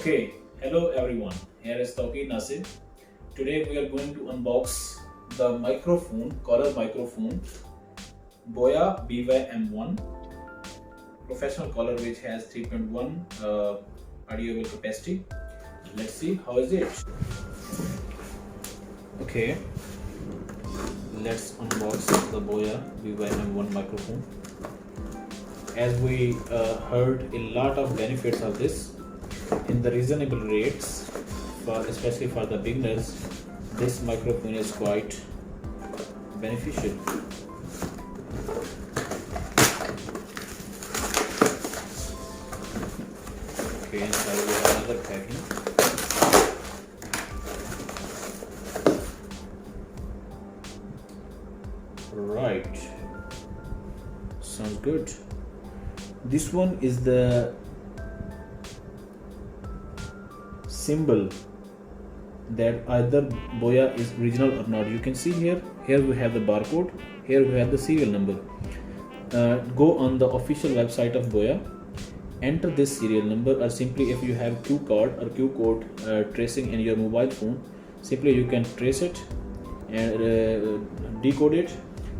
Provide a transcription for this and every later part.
Okay, hello everyone. Here is Tawqi Nasir. Today we are going to unbox the microphone, color microphone, Boya Mic-M1 professional color, which has 3.1 audio capacity. Let's see how is it. Okay, let's unbox the Boya Mic-M1 microphone. As we heard a lot of benefits of this in the reasonable rates, especially for the beginners, this microphone is quite beneficial. Okay, inside we have another packing. Right, sounds good. This one is the symbol that either Boya is original or not. You can see here we have the barcode, here we have the serial number. Go on the official website of Boya, enter this serial number, or simply if you have Q card or Q code tracing in your mobile phone, simply you can trace it and decode it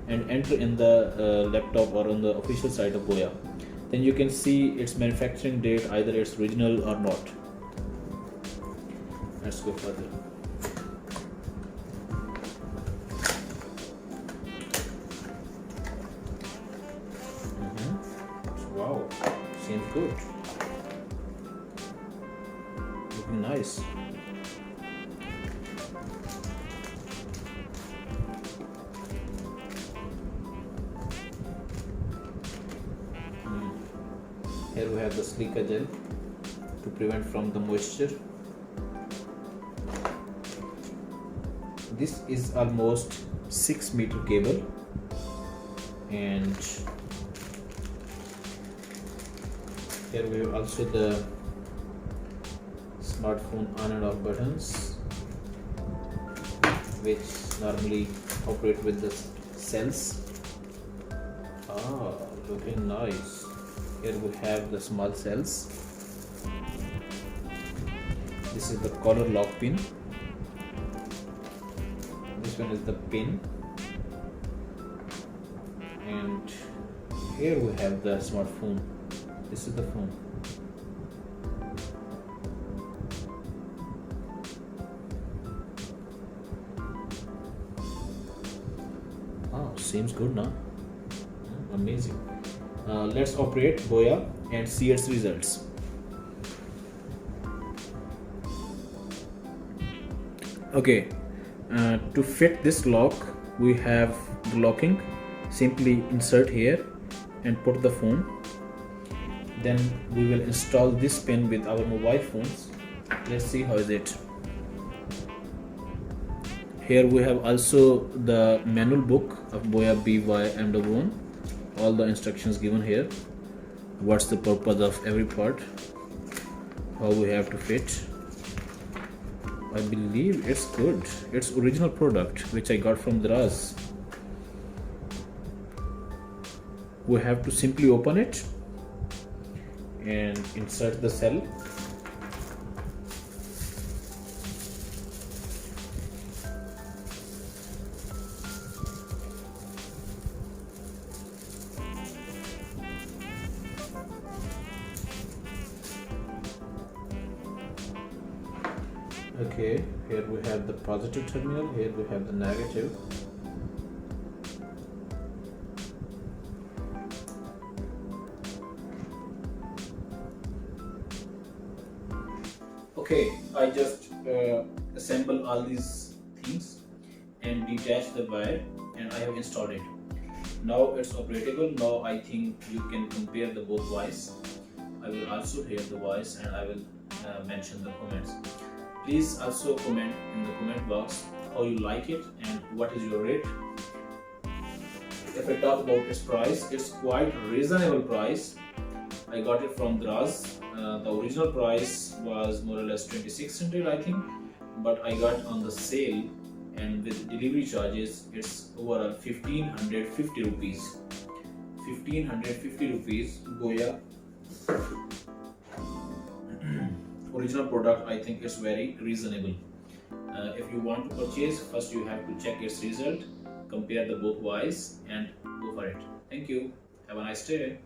and enter in the laptop or on the official site of Boya. Then you can see its manufacturing date, either it's original or not. Let's go further. Wow, seems good. Looking nice. Here we have the silica gel to prevent from the moisture. This is almost 6 meter cable, and here we have also the smartphone on and off buttons, which normally operate with the cells. Looking nice. Here we have the small cells. This is the color lock pin. This one is the pin, and here we have the smartphone. This is the phone. Seems good now. Amazing. Let's operate Boya and see its results. Okay, to fit this lock, we have the locking. Simply insert here and put the phone. Then we will install this pin with our mobile phones. Let's see how is it. Here we have also the manual book of Boya Mic-M1. All the instructions given here. What's the purpose of every part? How we have to fit. I believe it's good. It's original product which I got from Draz. We have to simply open it and insert the cell. Okay, here we have the positive terminal, here we have the negative. Okay, I just assemble all these things and detach the wire, and I have installed it. Now it's operable. Now I think you can compare the both voice. I will also hear the voice, and I will mention the comments. Please also comment in the comment box how you like it and what is your rate. If I talk about its price, it's quite reasonable price. I got it from Draz. The original price was more or less 2600, I think, but I got on the sale, and with delivery charges it's overall 1550 rupees. 1550 rupees Boya original product, I think it's very reasonable. If you want to purchase, first you have to check its result, compare the both wise and go for it. Thank you. Have a nice day.